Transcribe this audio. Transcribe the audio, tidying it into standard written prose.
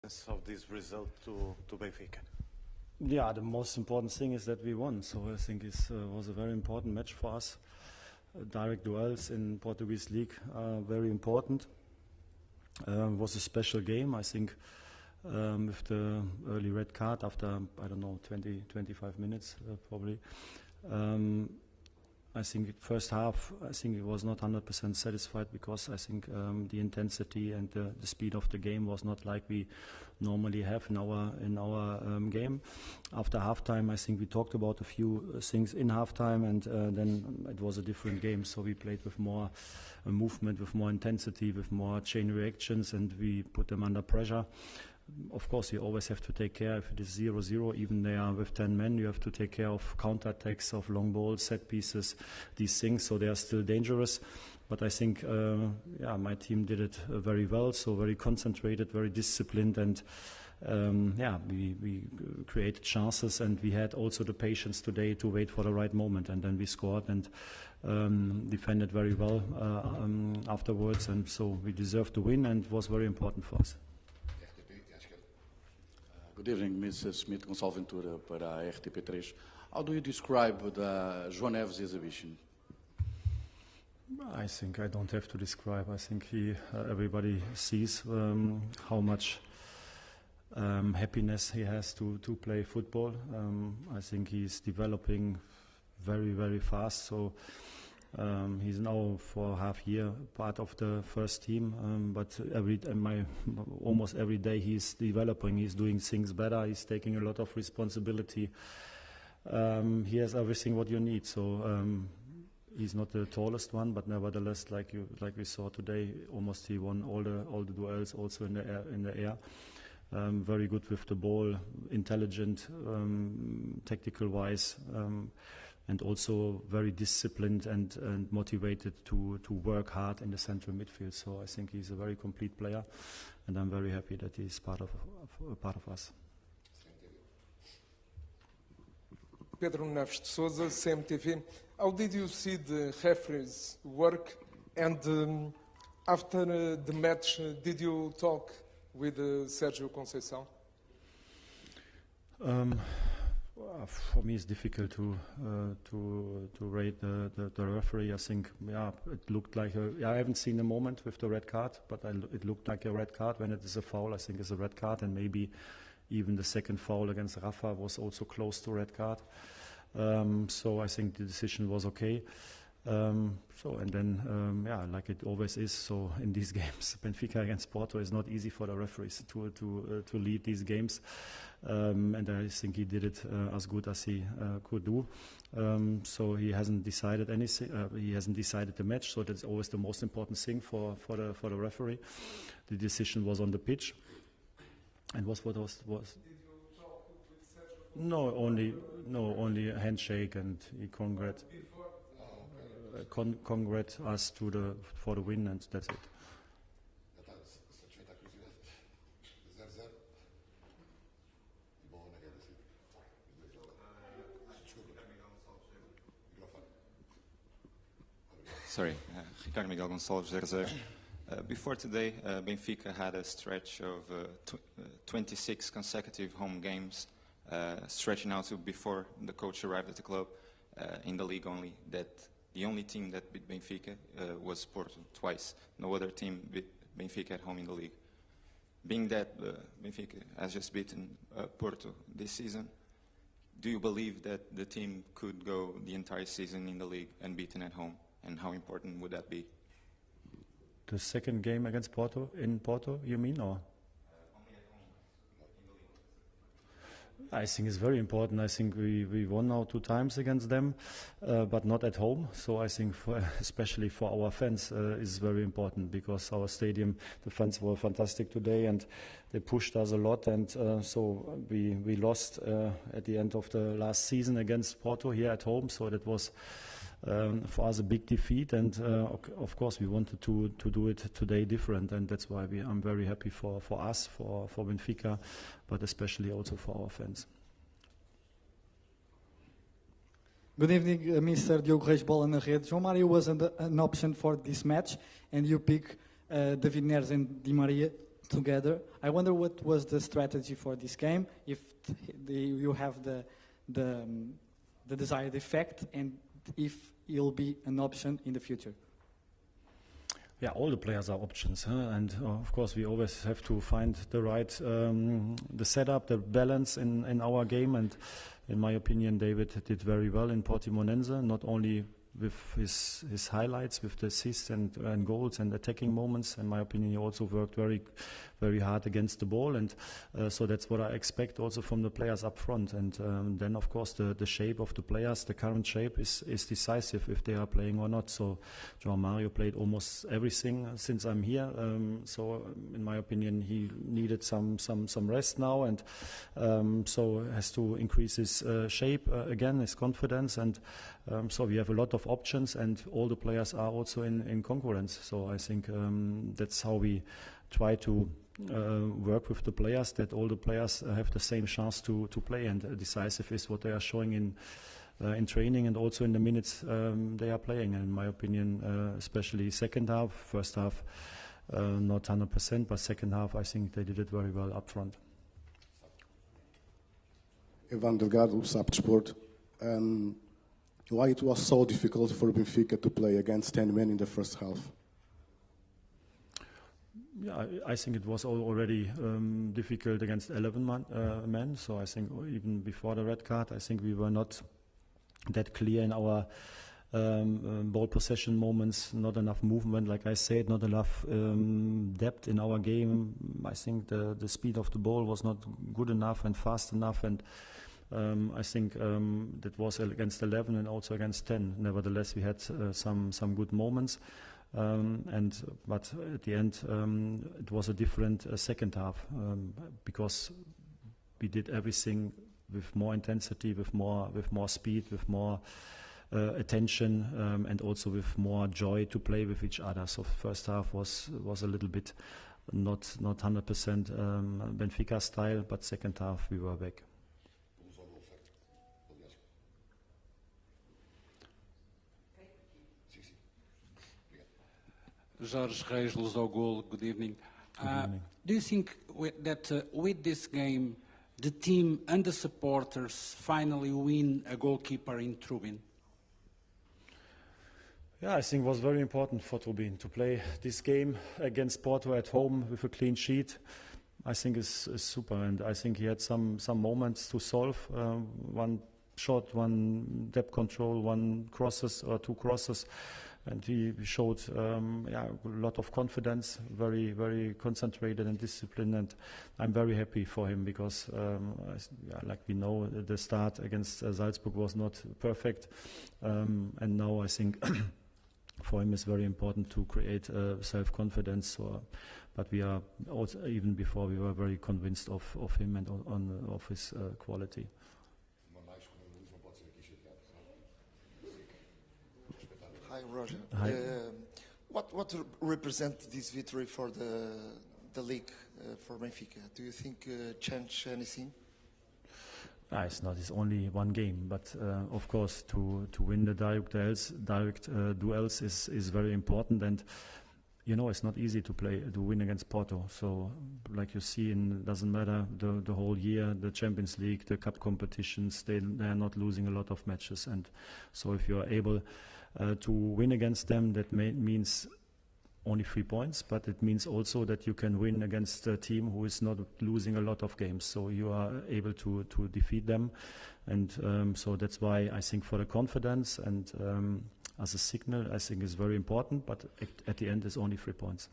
of this result to Benfica? Yeah, the most important thing is that we won. So I think it was a very important match for us. Direct duels in Portuguese league are very important. It was a special game, I think, with the early red card after, 20-25 minutes probably. I think first half, I think it was not 100% satisfied because I think the intensity and the speed of the game was not like we normally have in our game. After halftime, I think we talked about a few things in halftime, and then it was a different game. So we played with more movement, with more intensity, with more chain reactions, and we put them under pressure. Of course, you always have to take care if it is 0-0, even they are with 10 men, you have to take care of counterattacks, of long balls, set pieces, these things, so they are still dangerous. But I think, my team did it very well, so very concentrated, very disciplined, and we created chances, and we had also the patience today to wait for the right moment, and then we scored and defended very well afterwards, and so we deserved to win, and it was very important for us. Good evening, Mrs. Smith, Gonçalo Ventura para a RTP3. How do you describe the João Neves exhibition? I think I don't have to describe. I think everybody sees how much happiness he has to play football. I think he's developing very, very fast. So he's now for half year part of the first team, but almost every day he's developing. He's doing things better. He's taking a lot of responsibility. He has everything what you need. So he's not the tallest one, but nevertheless, like we saw today, almost he won all the duels, also in the air. Very good with the ball, intelligent, tactical wise. And also very disciplined and motivated to work hard in the central midfield. So I think he's a very complete player, and I'm very happy that he's part of us. Pedro Neves de Souza, CMTV. How did you see the referees work? And after the match, did you talk with Sérgio Conceição? For me, it's difficult to rate the referee. I think, it looked like I haven't seen a moment with the red card, but it looked like a red card. When it is a foul, I think it's a red card, and maybe even the second foul against Rafa was also close to red card. So I think the decision was okay. Like it always is. So in these games, Benfica against Porto is not easy for the referees to lead these games, and I think he did it as good as he could do. So he hasn't decided anything. He hasn't decided the match. So that's always the most important thing for the referee. The decision was on the pitch, and what was. Did you talk with Sergio? Only a handshake, and he congrat us for the win, and that's it. Sorry, Ricardo Miguel Gonçalves, 0-0. Before today, Benfica had a stretch of 26 consecutive home games, stretching out to before the coach arrived at the club in the league only. That the only team that beat Benfica was Porto twice. No other team beat Benfica at home in the league. Being that Benfica has just beaten Porto this season, do you believe that the team could go the entire season in the league unbeaten at home? And how important would that be? The second game against Porto, in Porto, you mean, or? Only at home, not in the league. I think it's very important. I think we won now 2 times against them, but not at home. So I think, especially for our fans, is very important, because our stadium, the fans were fantastic today, and they pushed us a lot. And so we lost at the end of the last season against Porto here at home. So that was for us a big defeat, and of course we wanted to do it today different, and that's why I'm very happy for us, for Benfica, but especially also for our fans. Good evening, Mr. Diogo Reis, Bola na Rede. João Mário was an option for this match, and you pick David Neres and Di Maria. together. I wonder what was the strategy for this game, if you have the desired effect, and if it'll be an option in the future. Yeah, all the players are options, and of course we always have to find the right, the setup, the balance in our game. And in my opinion, David did very well in Portimonense, not only with his highlights, with the assists and goals and attacking moments. In my opinion, he also worked very, very hard against the ball, and so that's what I expect also from the players up front. And then, of course, the shape of the players, the current shape is decisive if they are playing or not. So João Mario played almost everything since I'm here. So in my opinion, he needed some rest now, and so has to increase his shape again, his confidence, and so we have a lot of options, and all the players are also in concurrence. So I think that's how we try to work with the players, that all the players have the same chance to play, and decisive is what they are showing in training and also in the minutes they are playing. And in my opinion, especially second half, first half not 100%, but second half I think they did it very well up front. Ivan Delgado, SAP Sport. Why it was so difficult for Benfica to play against 10 men in the first half? Yeah, I think it was already difficult against 11 men. So I think even before the red card, I think we were not that clear in our ball possession moments, not enough movement, like I said, not enough depth in our game. I think the speed of the ball was not good enough and fast enough, and I think that was against 11 and also against 10. Nevertheless, we had some good moments, but at the end it was a different second half because we did everything with more intensity, with more speed, with more attention, and also with more joy to play with each other. So first half was a little bit not 100% Benfica style, but second half we were back. Jorge Reis, Luz ao Golo, good evening. Do you think that with this game, the team and the supporters finally win a goalkeeper in Trubin? Yeah, I think it was very important for Trubin to play this game against Porto at home with a clean sheet. I think is super, and I think he had some moments to solve. One shot, one depth control, one crosses or two crosses. And he showed a lot of confidence, very, very concentrated and disciplined. And I'm very happy for him because, like we know, the start against Salzburg was not perfect. And now I think for him it's very important to create self-confidence. But we are also, even before, we were very convinced of him and of his quality. Hi, Roger. Hi. What represents this victory for the league for Benfica? Do you think change anything? It's not. It's only one game, but of course, to win the direct duels is very important. And you know, it's not easy to win against Porto. So, like you see, it doesn't matter the whole year, the Champions League, the cup competitions, they are not losing a lot of matches. And so, if you are able to win against them, that means only 3 points, but it means also that you can win against a team who is not losing a lot of games. So you are able to defeat them, and so that's why I think for the confidence and as a signal, I think is very important. But at the end, it's only 3 points.